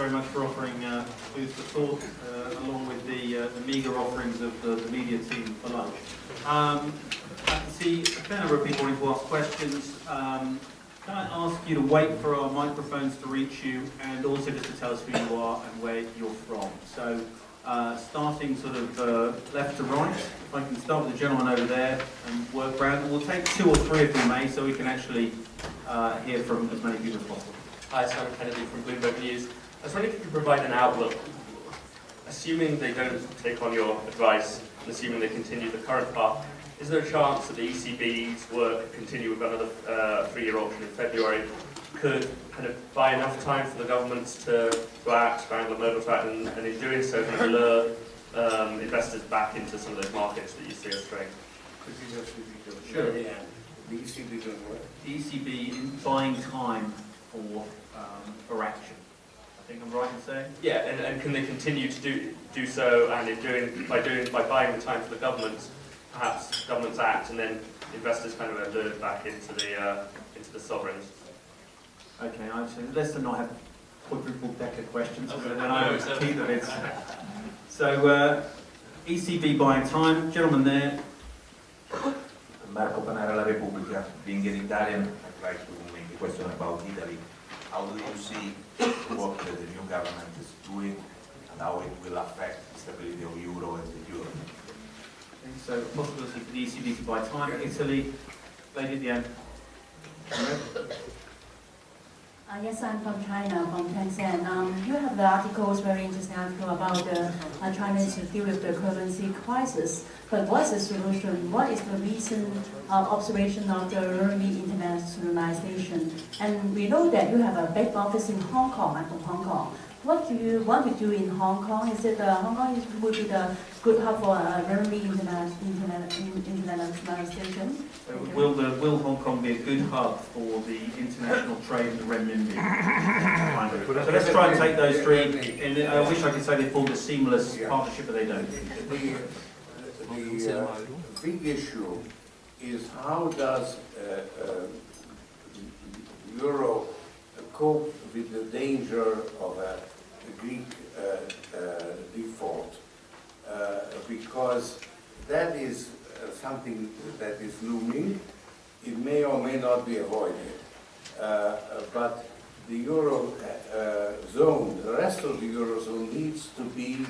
very much for offering food for thought, along with the meagre offerings of the media team for lunch. I can see a fair number of people wanting to ask questions. Can I ask you to wait for our microphones to reach you, and also just to tell us who you are and where you're from. So, starting sort of left to right, if I can start with the gentleman over there and work round. We'll take 2 or 3 if we may, so we can actually hear from as many people as possible. Hi, Simon Kennedy from Bloomberg News. I was wondering if you could provide an outlook. Assuming they don't take on your advice, and assuming they continue the current path, is there a chance that the ECB's work, continue with another 3-year auction in February, could kind of buy enough time for the governments to act, for Angela Merkel to act, and in doing so kind of lure investors back into some of those markets that you see as strength? Could you just repeat your Sure. Yeah. The ECB doing what? The ECB in buying time for action. I think I'm right in saying? Yeah, and can they continue to do so, and by buying the time for the governments, perhaps governments act, and then investors kind of are lured back into the sovereigns? Okay, let's not have quadruple decker questions, because then I know key that it's. So, ECB buying time, gentleman there. Marco Panara, La Repubblica. Being an Italian, I'd like to make a question about Italy. How do you see what the new government is doing and how it will affect the stability of euro and the euro? So, possibility for the ECB to buy time. Italy, lady at the end. Yes, I'm from China, from Tencent. You have the articles, very interesting article about China to deal with the currency crisis. But what's the solution? What is the recent observation of the RMB internationalization? And we know that you have a big office in Hong Kong. I'm from Hong Kong. What do you want to do in Hong Kong? Is it Hong Kong would be the good hub for RMB internationalization? So will Hong Kong be a good hub for the international trade in the renminbi? So let's try and take those 3. And I wish I could say they formed a seamless partnership, but they don't. The big issue is how does euro cope with the danger of a Greek default, because that is something that is looming. It may or may not be avoided, but the euro zone, the rest of the eurozone needs to be.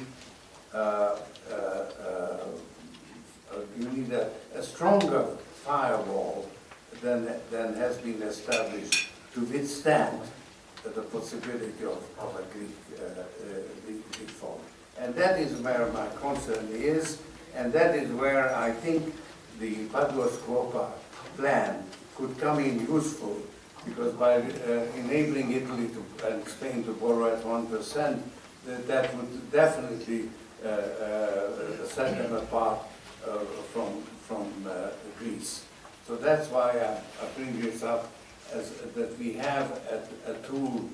You need a stronger firewall than has been established to withstand the possibility of a Greek default. And that is where my concern is, and that is where I think the Padua-Scopa plan could come in useful, because by enabling Italy and Spain to borrow at 1%, that would definitely set them apart from Greece. So that's why I bring this up, as that we have a tool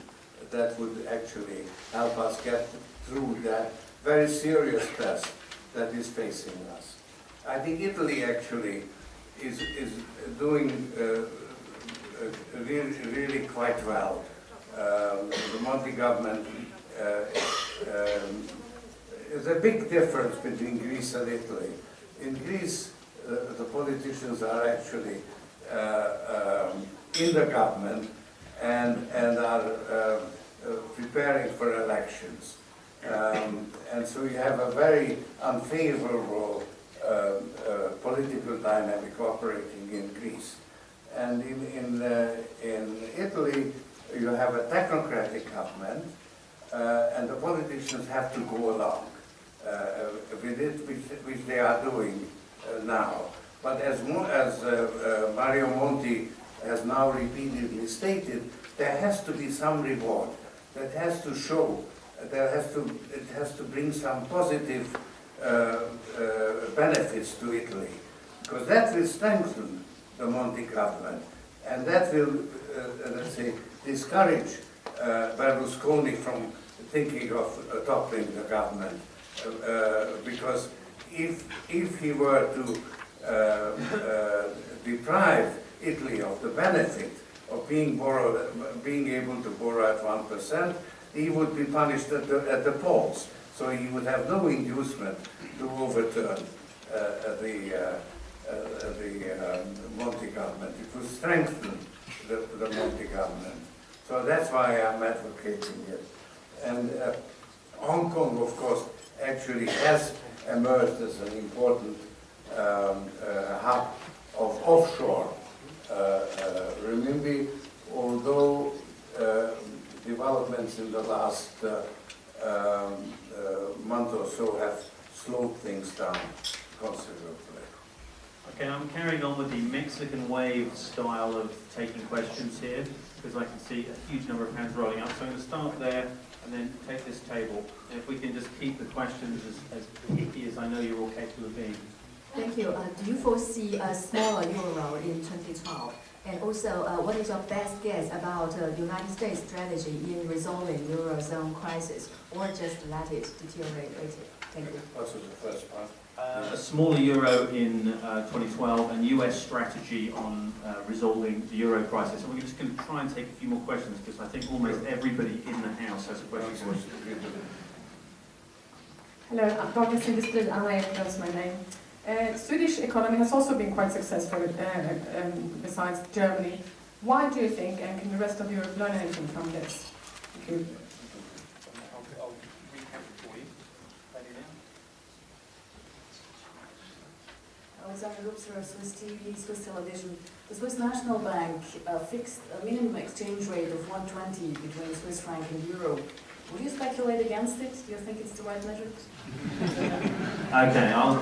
that would actually help us get through that very serious test that is facing us. I think Italy actually is doing really quite well. The Monti government is a big difference between Greece and Italy. In Greece, the politicians are actually in the government and are preparing for elections. And so you have a very unfavorable political dynamic operating in Greece. And in Italy, you have a technocratic government, and the politicians have to go along with it, which they are doing now. But as Mario Monti has now repeatedly stated, there has to be some reward. That has to show. It has to bring some positive benefits to Italy, because that will strengthen the Monti government, and that will, let's say, discourage Berlusconi from thinking of toppling the government, because if he were to deprive Italy of the benefit of being able to borrow at 1%, he would be punished at the polls. So he would have no inducement to overturn the Monti government. It would strengthen the Monti government. So that's why I'm advocating it. And Hong Kong, of course, actually has emerged as an important hub of offshore renminbi, although developments in the last month or so have slowed things down considerably. Okay, I'm carrying on with the Mexican wave style of taking questions here, because I can see a huge number of hands rolling up. So I'm going to start there and then take this table. And if we can just keep the questions as picky as I know you're all capable of being. Thank you. Do you foresee a smaller euro in 2012? And also, what is your best guess about the United States strategy in resolving Eurozone crisis, or just let it deteriorate later? Thank you. What was the first part? A smaller euro in 2012 and US strategy on resolving the euro crisis. And we're just going to try and take a few more questions because I think almost everybody in the House has a question for us. Hello, I'm Dr. Silvestrid Anna, that's my name. Swedish economy has also been quite successful besides Germany. Why do you think, and can the rest of Europe learn anything from this? Thank you. I'll recap it for you. Alexander Rupser, Swiss TV, Swiss Television. The Swiss National Bank fixed a minimum exchange rate of 120 between Swiss franc and euro. Would you speculate against it? Do you think it's the right measure? Okay, I'll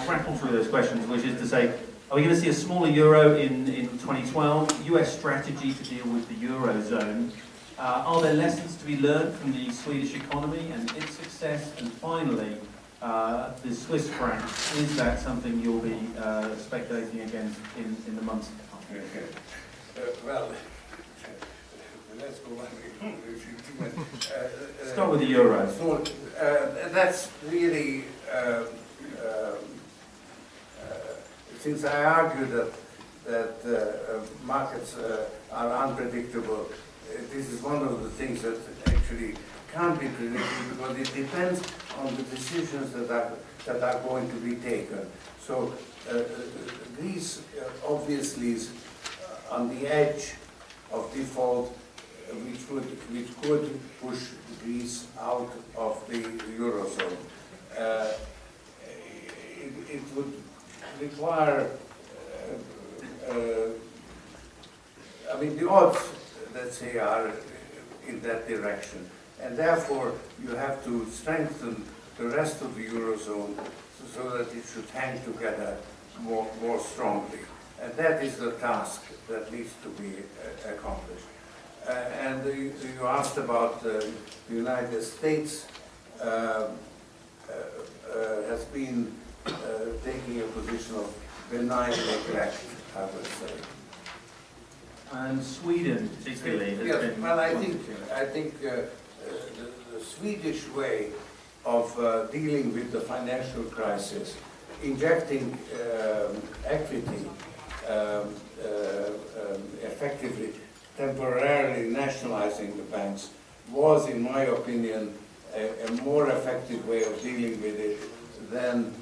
rattle through those questions, which is to say, are we going to see a smaller euro in 2012? US strategy to deal with the eurozone. Are there lessons to be learned from the Swedish economy and its success? And finally, the Swiss franc. Is that something you'll be speculating against in the months to come? Well, let's go on. Start with the euro. So that's really, since I argue that markets are unpredictable, this is one of the things that actually can't be predicted because it depends on the decisions that are going to be taken. So Greece obviously is on the edge of default, which could push Greece out of the eurozone. It would require, I mean, the odds, let's say, are in that direction. And therefore, you have to strengthen the rest of the eurozone so that it should hang together more strongly. And that is the task that needs to be accomplished. And you asked about the United States has been taking a position of benign neglect, I would say. And Sweden, particularly, has Yes, been... well, I think the Swedish way of dealing with the financial crisis, injecting equity, effectively, temporarily nationalizing the banks, was, in my opinion, a more effective way of dealing with it than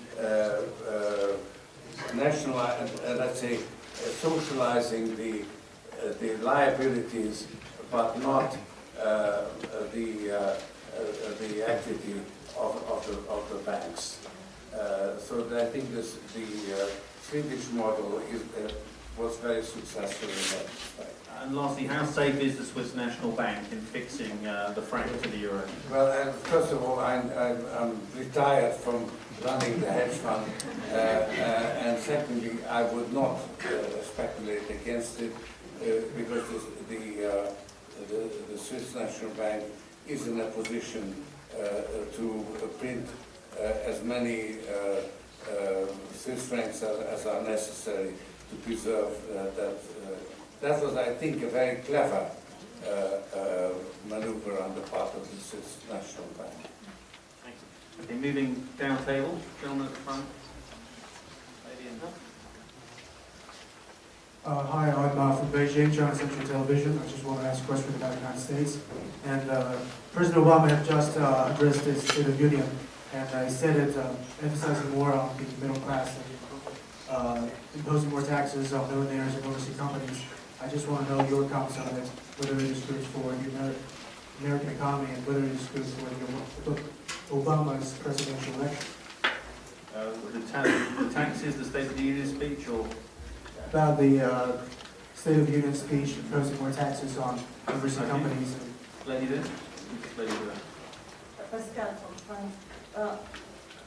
let's say, socializing the liabilities, but not the equity of the banks. So I think the Swedish model was very successful in that respect. And lastly, how safe is the Swiss National Bank in fixing the franc to the euro? Well, first of all, I'm retired from running the hedge fund, and secondly, I would not speculate against it because the Swiss National Bank is in a position to print as many Swiss francs as are necessary to preserve that. That was, I think, a very clever maneuver on the part of the Swiss National Bank. Thank you. Okay, moving down table, gentleman at the front. Lady in Hi, I'm from Beijing, China Central Television. I just want to ask a question about the United States. And President Obama had just addressed his State of the Union, and he said it emphasizing more on the middle class and imposing more taxes on millionaires and overseas companies. I just want to know your comments on it, whether it is good for the American economy and whether it is good for Obama's presidential election. The taxes, the State of the Union speech, or? About the State of the Union speech imposing more taxes on overseas companies. Lady there? Lady there. Pascal from France.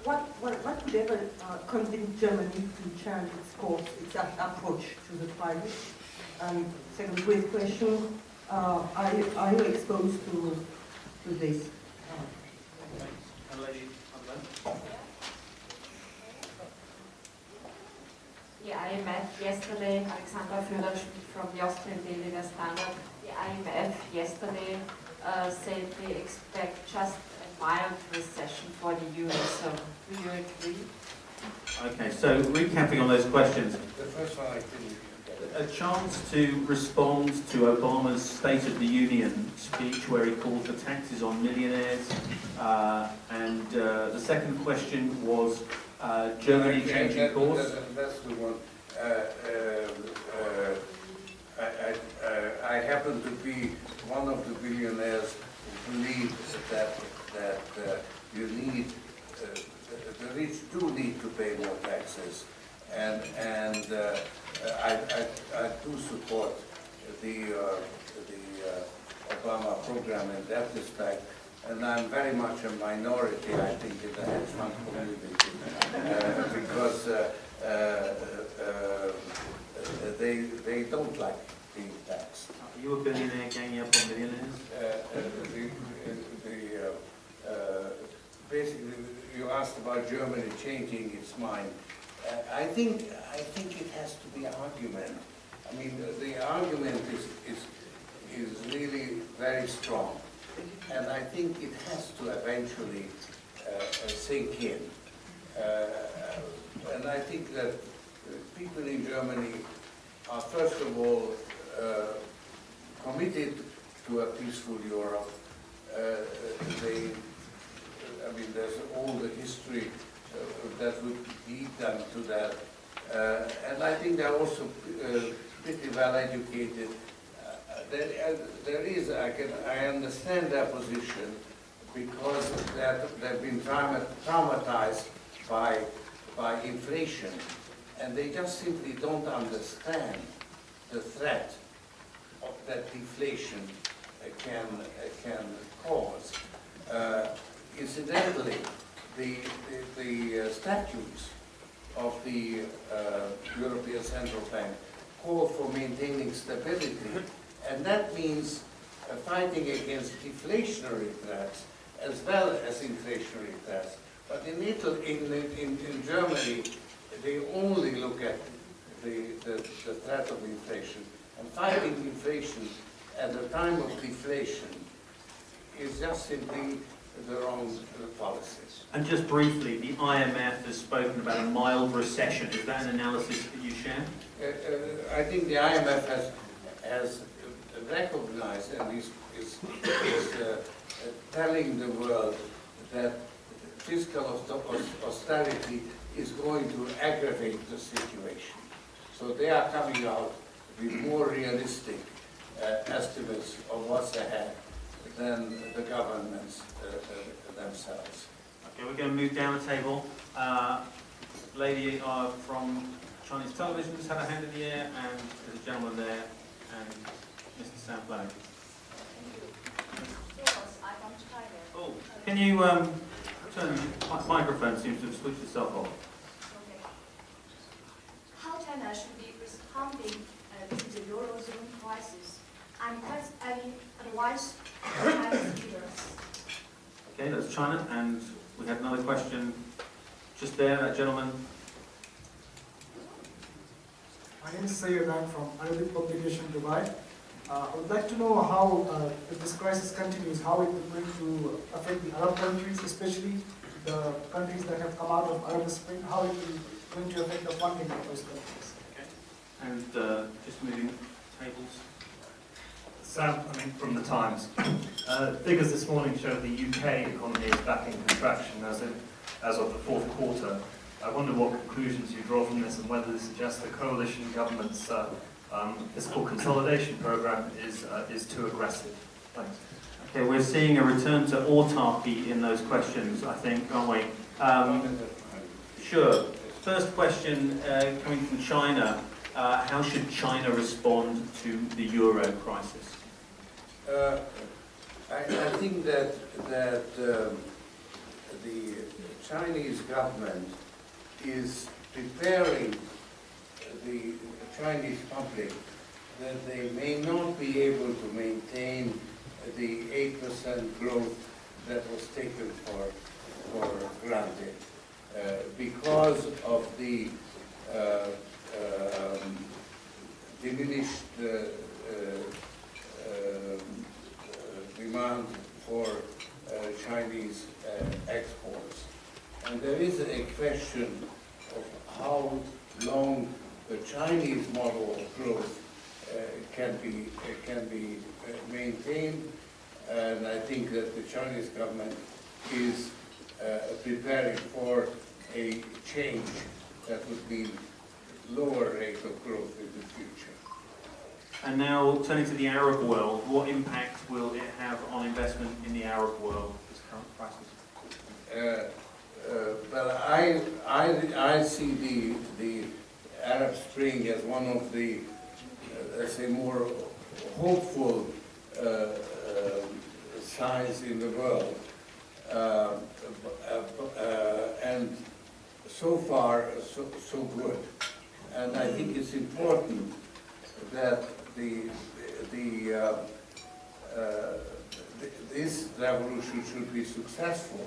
What could ever convince Germany to change its course, its approach to the crisis? And second quick question, are you exposed to this? And lady on the left. The IMF yesterday, Alexandra Führer from the Austrian Daily Standard, the IMF yesterday said they expect just a mild recession for the Eurozone. Do you agree? Okay, so recapping on those questions. The first one I didn't get. A chance to respond to Obama's State of the Union speech where he called for taxes on millionaires. And the second question was Germany changing course. That's the one. I happen to be one of the billionaires who believe that you need, the rich do need to pay more taxes, and I do support the Obama program in that respect. And I'm very much a minority, I think, in the hedge fund community, because they don't like being taxed. Are you a billionaire ganging up on millionaires? Basically, you asked about Germany changing its mind. I think it has to be an argument. I mean, the argument is really very strong. And I think it has to eventually sink in. And I think that people in Germany are, first of all, committed to a peaceful Europe. There's all the history that would lead them to that. And I think they're also pretty well educated. I understand their position because they've been traumatized by inflation, and they just simply don't understand the threat that deflation can cause. Incidentally, the statutes of the European Central Bank call for maintaining stability. And that means fighting against deflationary threats as well as inflationary threats. But in Germany, they only look at the threat of inflation. And fighting inflation at the time of deflation is just simply the wrong policy. And just briefly, the IMF has spoken about a mild recession. Is that an analysis that you share? I think the IMF has recognized and is telling the world that fiscal austerity is going to aggravate the situation. So they are coming out with more realistic estimates of what's ahead than the governments themselves. Okay, we're going to move down the table. Lady from Chinese television just had a hand in the air, and there's a gentleman there, and Mr. Sam Black. Soros, I'm from China. Oh, can you turn the microphone? Seems to have switched itself off. Okay. How China should be responding to the Eurozone crisis, and has any advice for Chinese leaders? Okay, that's China, and we had another question just there, that gentleman. My name is Sayyid. I'm from Arabic Publication, Dubai. I would like to know how, if this crisis continues, how it is going to affect the Arab countries, especially the countries that have come out of Arab Spring, how it is going to affect the funding of those countries. Okay. And just moving tables. Sam, from the Times. Figures this morning show the UK economy is back in contraction as of the fourth quarter. I wonder what conclusions you draw from this and whether this suggests the coalition government's fiscal consolidation program is too aggressive. Thanks. Okay, we're seeing a return to autarky in those questions, I think, aren't we? Sure. First question coming from China. How should China respond to the euro crisis? I think that the Chinese government is preparing the Chinese public that they may not be able to maintain the 8% growth that was taken for granted because of the diminished demand for Chinese exports. And there is a question of how long the Chinese model of growth can be maintained, and I think that the Chinese government is preparing for a change that would mean lower rate of growth in the future. And now turning to the Arab world, what impact will it have on investment in the Arab world, this current crisis? Well, I see the Arab Spring as one of the, let's say, more hopeful signs in the world. And so far, so good. And I think it's important that this revolution should be successful,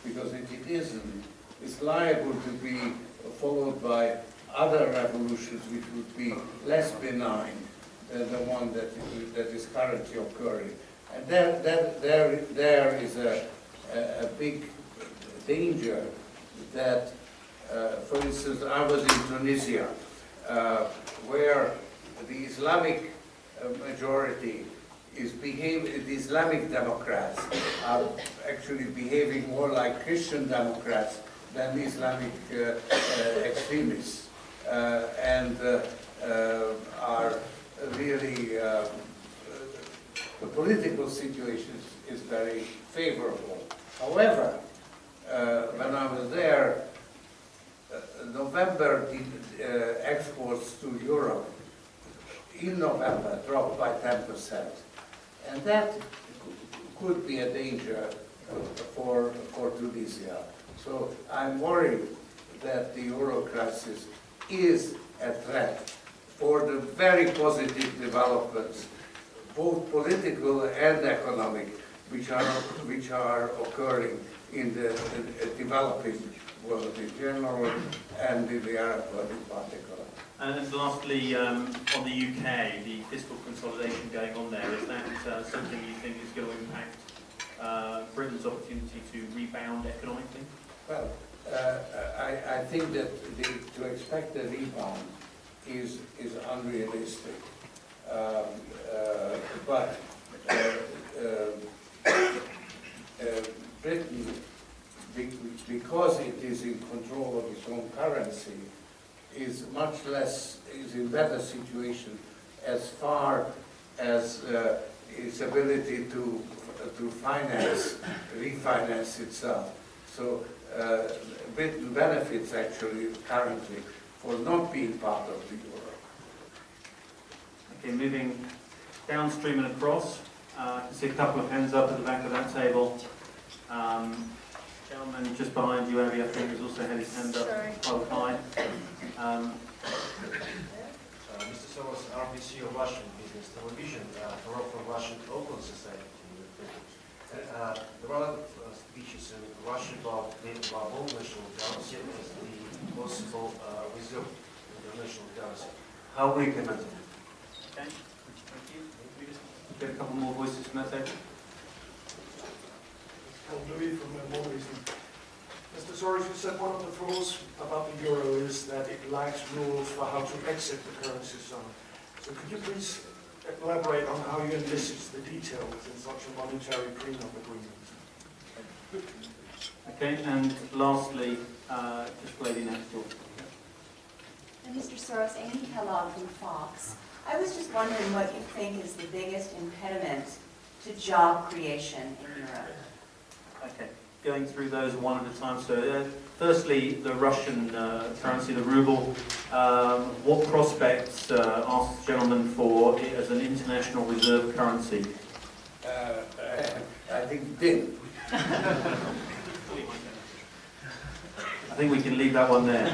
because if it isn't, it's liable to be followed by other revolutions which would be less benign than the one that is currently occurring. And there is a big danger that, for instance, I was in Tunisia, where the Islamic majority is the Islamic Democrats are actually behaving more like Christian Democrats than Islamic extremists, and are really, the political situation is very favorable. However, when I was there, November exports to Europe in November dropped by 10%. And that could be a danger for Tunisia. So I'm worried that the euro crisis is a threat for the very positive developments, both political and economic, which are occurring in the developing world in general and in the Arab world in particular. And lastly, on the UK, the fiscal consolidation going on there, is that something you think is going to impact Britain's opportunity to rebound economically? Well, I think that to expect a rebound is unrealistic. But Britain, because it is in control of its own currency, is in better situation as far as its ability to refinance itself. So Britain benefits actually currently for not being part of the euro. Okay, moving downstream and across. I can see a couple of hands up at the back of that table. Gentleman just behind you, Abby, I think, has also had his hand up quite high. Mr. Soros, RBC of Russian Business Television, from Russian Open Society. There are a lot of speeches in Russia about global national currency as the possible reserve in the national currency. How we implement it? Okay, thank you. We just get a couple more voices from that table. Louis from Mr. Soros, you said one of the flaws about the euro is that it lacks rules for how to exit the currency zone. So could you please elaborate on how you envisage the details in such a monetary prenup agreement? Okay, and lastly, just lady next door. Mr. Soros, Amy Kellogg from Fox. I was just wondering what you think is the biggest impediment to job creation in Europe. Okay, going through those one at a time. So, firstly, the Russian currency, the ruble. What prospects ask the gentleman for it as an international reserve currency? I think dim. I think we can leave that one there.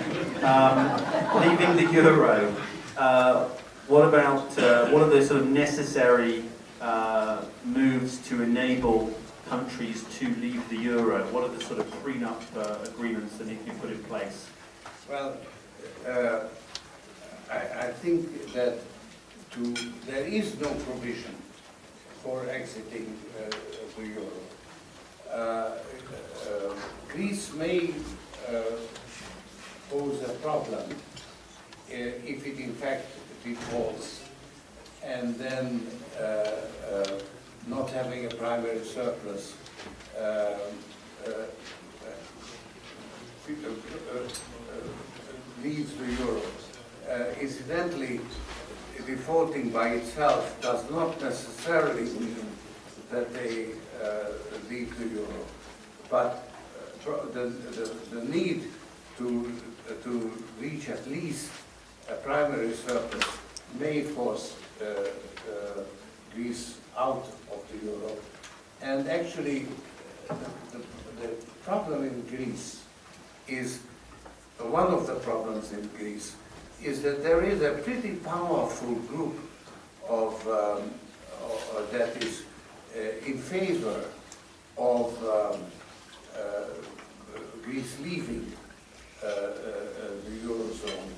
Leaving the euro. What are the sort of necessary moves to enable countries to leave the euro? What are the sort of prenup agreements that need to be put in place? Well, I think that there is no provision for exiting the euro. Greece may pose a problem if it in fact defaults and then not having a primary surplus leaves the euro. Incidentally, defaulting by itself does not necessarily mean that they leave the euro, but the need to reach at least a primary surplus may force Greece out of the euro. And actually, the problem in Greece is, one of the problems in Greece is that there is a pretty powerful group of that is in favor of Greece leaving the Eurozone.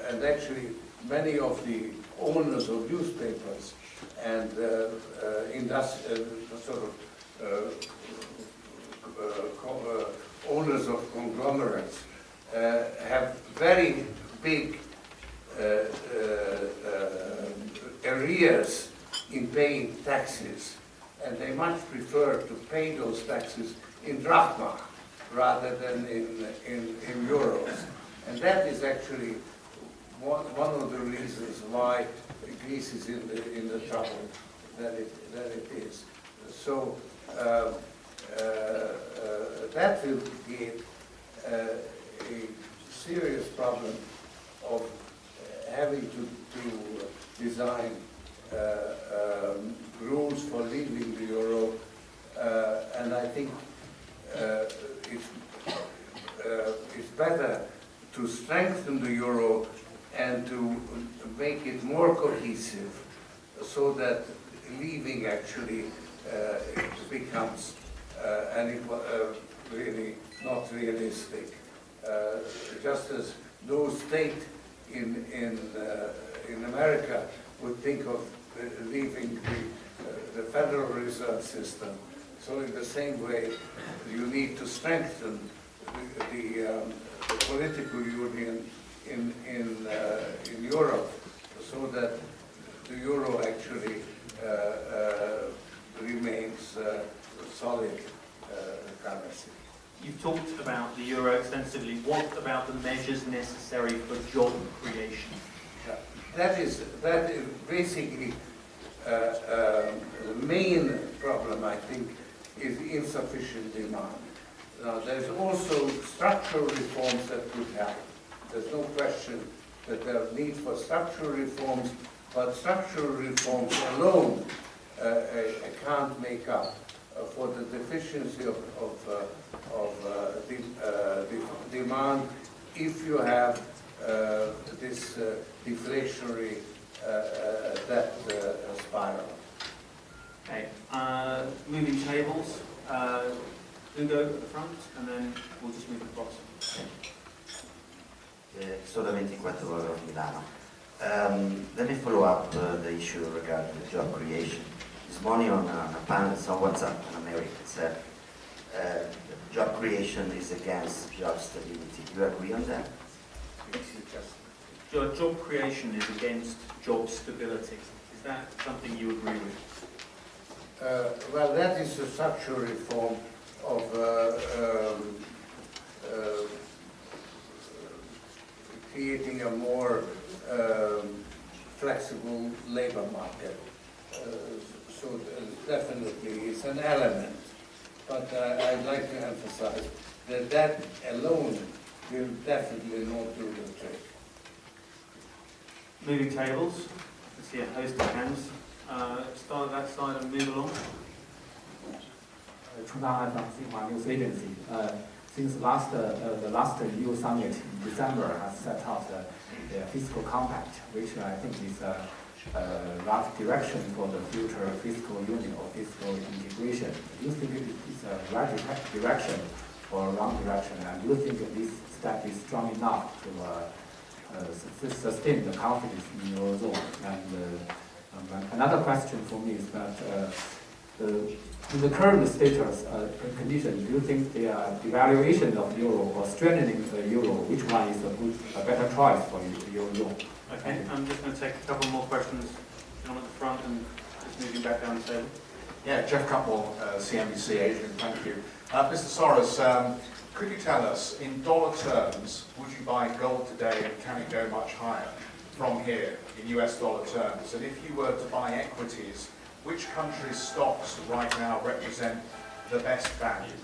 And actually, many of the owners of newspapers and owners of conglomerates have very big arrears in paying taxes, and they much prefer to pay those taxes in drachma rather than in euros. And that is actually one of the reasons why Greece is in the trouble that it is. So that will give a serious problem of having to design rules for leaving the euro, and I think it's better to strengthen the euro and to make it more cohesive, so that leaving actually becomes really not realistic. Just as no state in America would think of leaving the Federal Reserve System. So in the same way, you need to strengthen the political union in Europe, so that the euro actually remains solid currency. You've talked about the euro extensively. What about the measures necessary for job creation? That is basically the main problem, I think, is insufficient demand. Now, there's also structural reforms that could help. There's no question that there are need for structural reforms, but structural reforms alone can't make up for the deficiency of demand if you have this deflationary debt spiral. Okay, moving tables. Ugo at the front, and then we'll just move across. Sole 24 ore of Milano. Let me follow up the issue regarding the job creation. This morning on a panel, someone up in America said job creation is against job stability. Do you agree on that? Job creation is against job stability. Is that something you agree with? Well, that is a structural reform of creating a more flexible labor market. So definitely it's an element, but I'd like to emphasize that that alone will definitely not do the trick. Moving tables. I see a host of hands. Start at that side and move along. Chunang from Xinhua News Agency. Since the last EU summit in December has set out the fiscal compact, which I think is a rough direction for the future fiscal union or fiscal integration. Do you think it is a right direction or a wrong direction? And do you think that this step is strong enough to sustain the confidence in the Eurozone? And another question for me is that in the current status condition, do you think the devaluation of euro or strengthening the euro, which one is a better choice for Eurozone? Okay, I'm just going to take a couple more questions. John at the front and just moving back down the table. Yeah, Jeff Couple, CNBC Asian, thank you. Mr. Soros, could you tell us, in dollar terms, would you buy gold today and can it go much higher from here in US dollar terms? And if you were to buy equities, which countries' stocks right now represent the best value?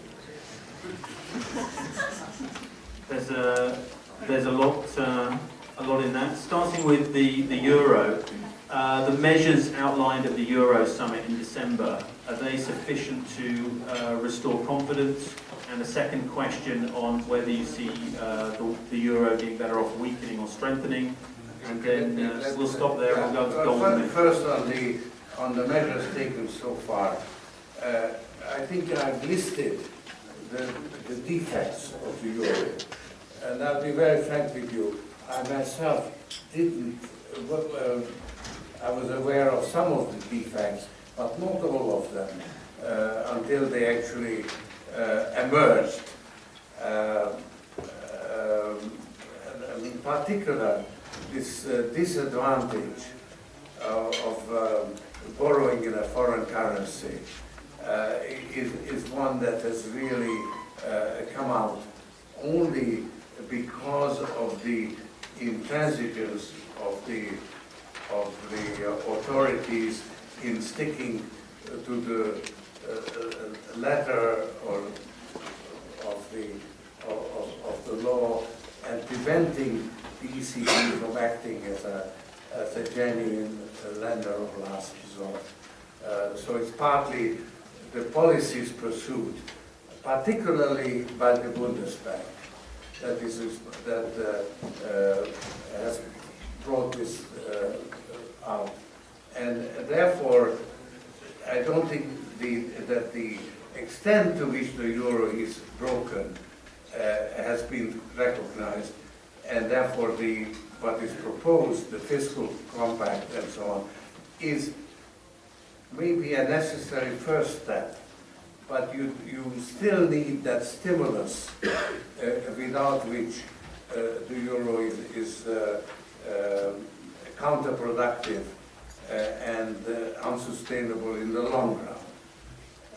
There's a lot in that. Starting with the euro, the measures outlined at the Euro Summit in December, are they sufficient to restore confidence? And the second question on whether you see the euro being better off weakening or strengthening. And then we'll stop there and we'll go to gold. First on the measures taken so far, I think I've listed the defects of the euro. And I'll be very frank with you, I myself didn't, I was aware of some of the defects, but not all of them, until they actually emerged. In particular, this disadvantage of borrowing in a foreign currency is one that has really come out only because of the intransigence of the authorities in sticking to the letter of the law and preventing the ECB from acting as a genuine lender of last resort. So it's partly the policies pursued, particularly by the Bundesbank, that has brought this out. And therefore, I don't think that the extent to which the euro is broken has been recognized, and therefore what is proposed, the fiscal compact and so on, is maybe a necessary first step, but you still need that stimulus without which the euro is counterproductive and unsustainable in the long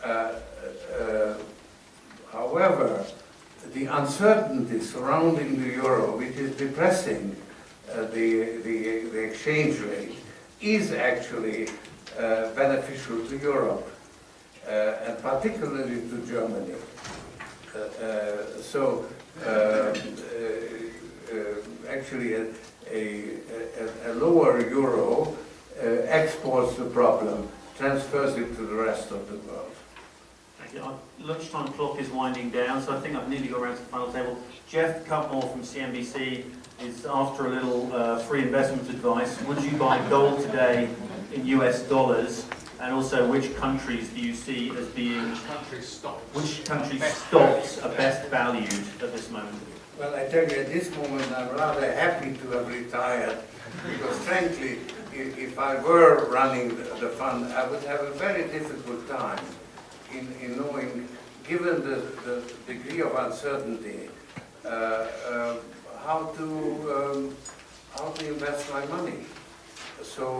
run. However, the uncertainty surrounding the euro, which is depressing the exchange rate, is actually beneficial to Europe, and particularly to Germany. Actually a lower euro exports the problem, transfers it to the rest of the world. Thank you. Our lunchtime clock is winding down, so I think I've nearly got around to the final table. Jeff Cutmore from CNBC is after a little free investment advice. Would you buy gold today in US dollars? And also, which countries do you see as being... Which countries' stocks are best valued at this moment? Well, I tell you, at this moment, I'm rather happy to have retired, because frankly, if I were running the fund, I would have a very difficult time in knowing given the degree of uncertainty, how to invest my money. So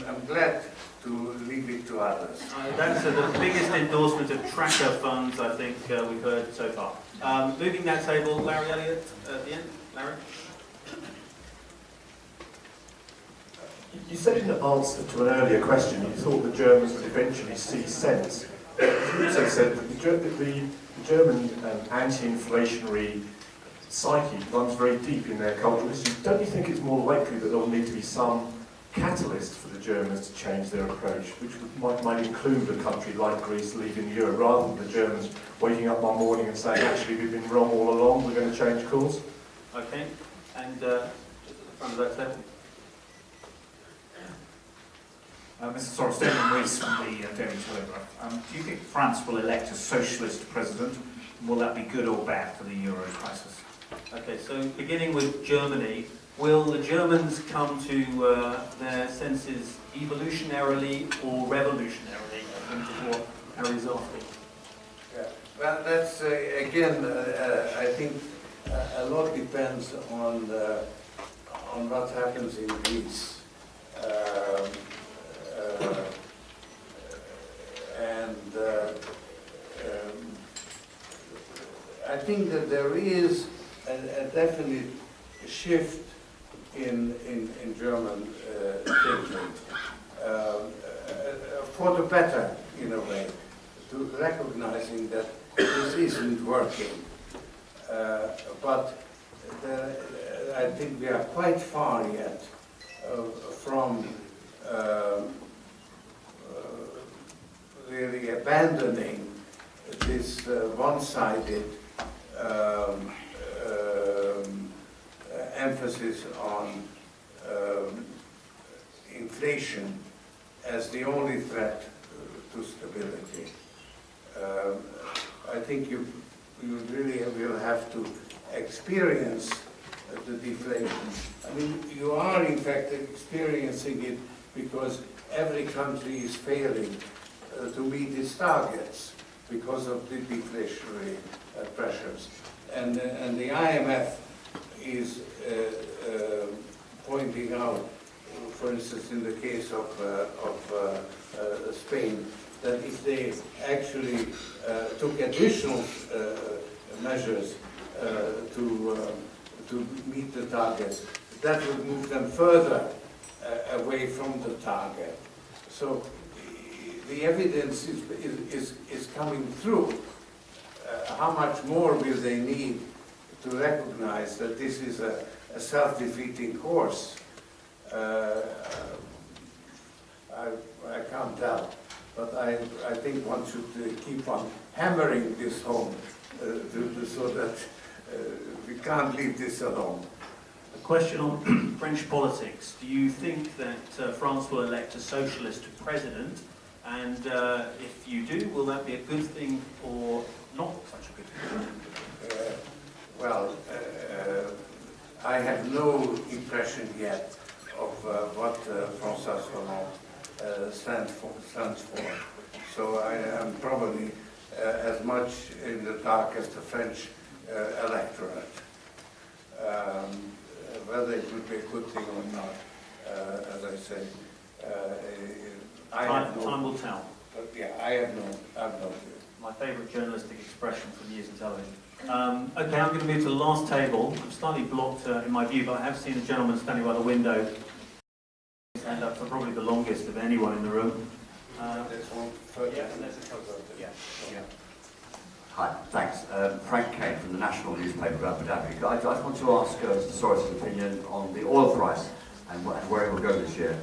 I'm glad to leave it to others. That's the biggest endorsement of tracker funds I think we've heard so far. Moving that table, Larry Elliott at the end. Larry? You said in answer to an earlier question you thought the Germans would eventually see sense. You also said that the German anti-inflationary psyche runs very deep in their cultural history. Don't you think it's more likely that there will need to be some catalyst for the Germans to change their approach, which might include a country like Greece leaving the euro, rather than the Germans waking up one morning and saying, actually, we've been wrong all along, we're going to change course? Okay, and just at the front of that table. Mr. Soros, Damon Rees from the Daily Telegraph. Do you think France will elect a socialist president? Will that be good or bad for the euro crisis? Okay, so beginning with Germany, will the Germans come to their senses evolutionarily or revolutionarily? I think is what Harry's asking. Yeah. Well, that's again, I think a lot depends on what happens in Greece. I think that there is a definite shift in German thinking for the better, in a way, to recognizing that this isn't working. But I think we are quite far yet from really abandoning this one-sided emphasis on inflation as the only threat to stability. I think you really will have to experience the deflation. I mean, you are in fact experiencing it because every country is failing to meet its targets because of the deflationary pressures. And the IMF is pointing out, for instance, in the case of Spain, that if they actually took additional measures to meet the targets, that would move them further away from the target. So the evidence is coming through. How much more will they need to recognize that this is a self-defeating course? I can't tell, but I think one should keep on hammering this home so that we can't leave this alone. A question on French politics. Do you think that France will elect a socialist president? And if you do, will that be a good thing or not such a good thing? Well, I have no impression yet of what François Hollande stands for. So I am probably as much in the dark as the French electorate. Whether it would be a good thing or not, as I say, Time will tell. But yeah, I have no view. My favourite journalistic expression from years in television. Okay, I'm going to move to the last table. I'm slightly blocked in my view, but I have seen a gentleman standing by the window. His hand up for probably the longest of anyone in the room. There's one further. Yeah. Hi, thanks. Frank Kane from the National Newspaper of Abu Dhabi. I just want to ask Mr. Soros' opinion on the oil price and where it will go this year.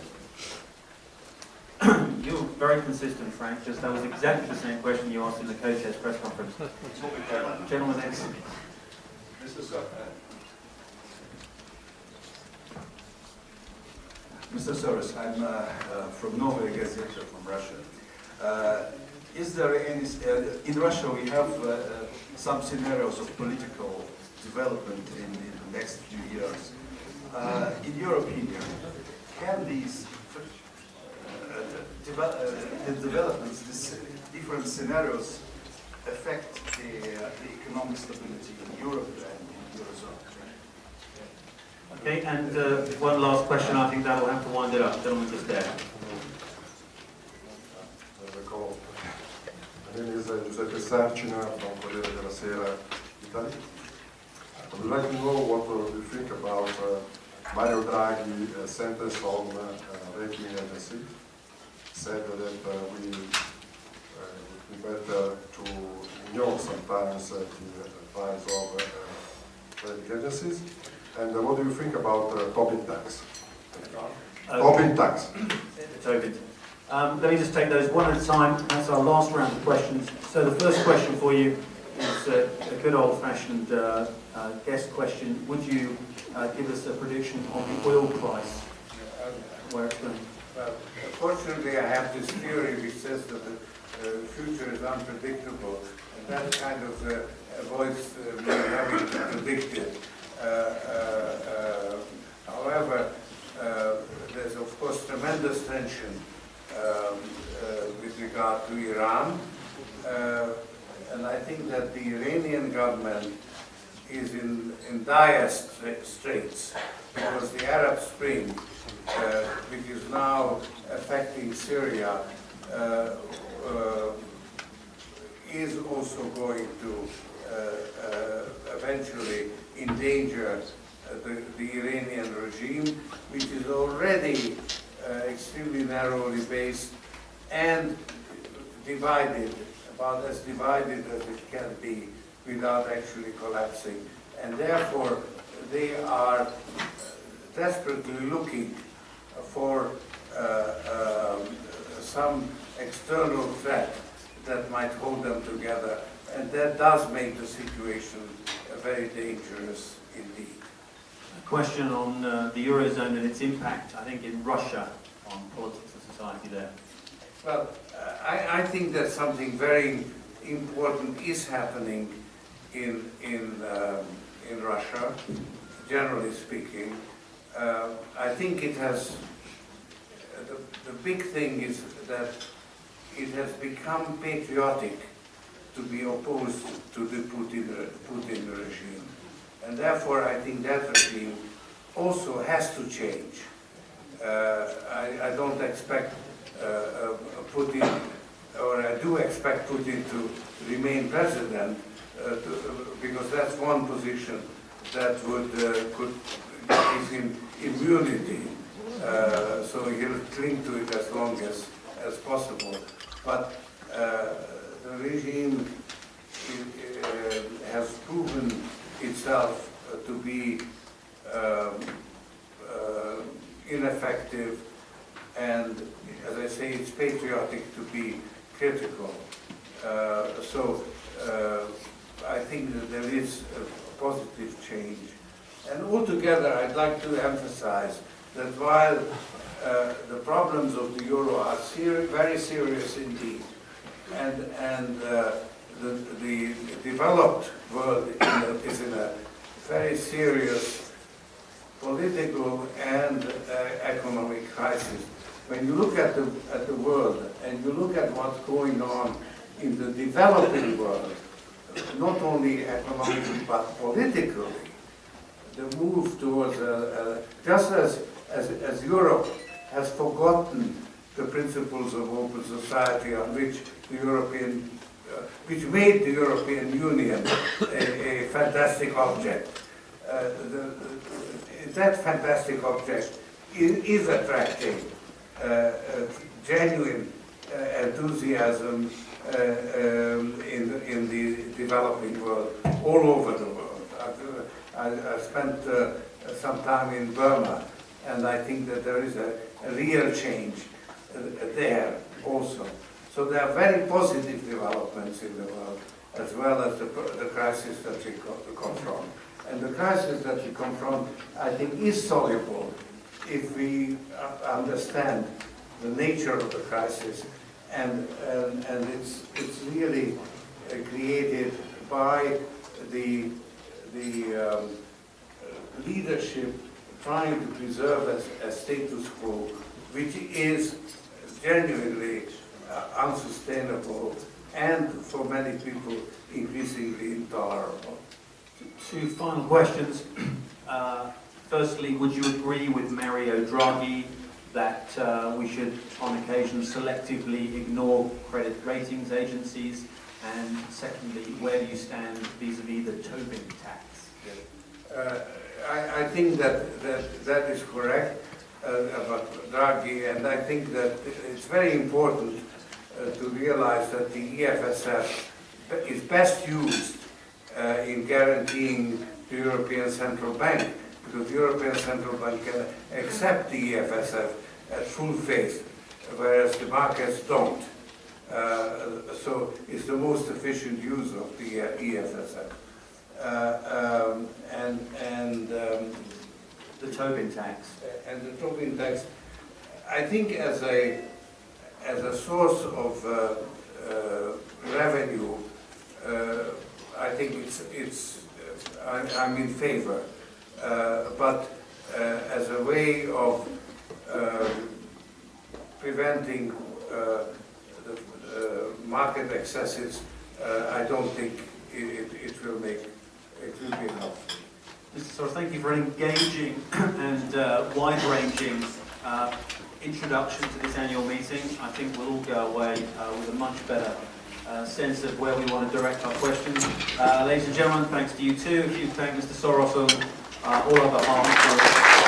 You're very consistent, Frank. Just that was exactly the same question you asked in the co-chair's press conference. Gentleman next. Mr. Soros, I'm from Novaya Gazeta from Russia. Is there any, in Russia we have some scenarios of political development in the next few years. In your opinion, can these the developments, these different scenarios affect the economic stability in Europe and in the Eurozone? Okay, and one last question, I think that will have to wind it up. Gentleman just there. My name is Giuseppe Sarcina from Corriere della Sera, Italy. I would like to know what you think about Mario Draghi's sentence on rating agency. Said that we would be better to ignore sometimes the advice of rating agencies. And what do you think about Tobin tax? Tobin tax. Tobin. Let me just take those one at a time. That's our last round of questions. So the first question for you is a good old-fashioned guest question. Would you give us a prediction on the oil price, where it's going? Well, fortunately, I have this theory which says that the future is unpredictable, and that kind of avoids me having to predict it. However, there's of course tremendous tension with regard to Iran, and I think that the Iranian government is in dire straits because the Arab Spring, which is now affecting Syria, is also going to eventually endanger the Iranian regime, which is already extremely narrowly based and divided, about as divided as it can be without actually collapsing. And therefore, they are desperately looking for some external threat that might hold them together. And that does make the situation very dangerous indeed. A question on the Eurozone and its impact, I think, in Russia on politics and society there. Well, I think that something very important is happening in Russia, generally speaking. I think it has, the big thing is that it has become patriotic to be opposed to the Putin regime. And therefore, I think that regime also has to change. I don't expect Putin, or I do expect Putin to remain president, because that's one position that would could give him immunity. So he'll cling to it as long as possible. But the regime has proven itself to be ineffective, and as I say, it's patriotic to be critical. So I think that there is a positive change. And altogether, I'd like to emphasize that while the problems of the euro are very serious indeed, and the developed world is in a very serious political and economic crisis. When you look at the world and you look at what's going on in the developing world, not only economically but politically, the move towards just as Europe has forgotten the principles of open society on which the European, which made the European Union a fantastic object. That fantastic object is attracting genuine enthusiasm in the developing world, all over the world. I've spent some time in Burma, and I think that there is a real change there also. So there are very positive developments in the world, as well as the crisis that we confront. And the crisis that we confront, I think, is soluble if we understand the nature of the crisis, and it's really created by the leadership trying to preserve a status quo which is genuinely unsustainable and for many people increasingly intolerable. Two final questions. Firstly, would you agree with Mario Draghi that we should, on occasion, selectively ignore credit ratings agencies? And secondly, where do you stand vis-à-vis the Tobin tax? I think that is correct about Draghi, and I think that it's very important to realize that the EFSF is best used in guaranteeing the European Central Bank, because the European Central Bank can accept the EFSF at full faith, whereas the markets don't. So it's the most efficient use of the EFSF. The Tobin tax. And the Tobin tax, I think as a source of revenue, I think I'm in favor. But as a way of preventing market excesses, I don't think it will be helpful. Mr. Soros, thank you for an engaging and wide-ranging introduction to this annual meeting. I think we'll all go away with a much better sense of where we want to direct our questions. Ladies and gentlemen, thanks to you too. If you thank Mr. Soros on all our behalf.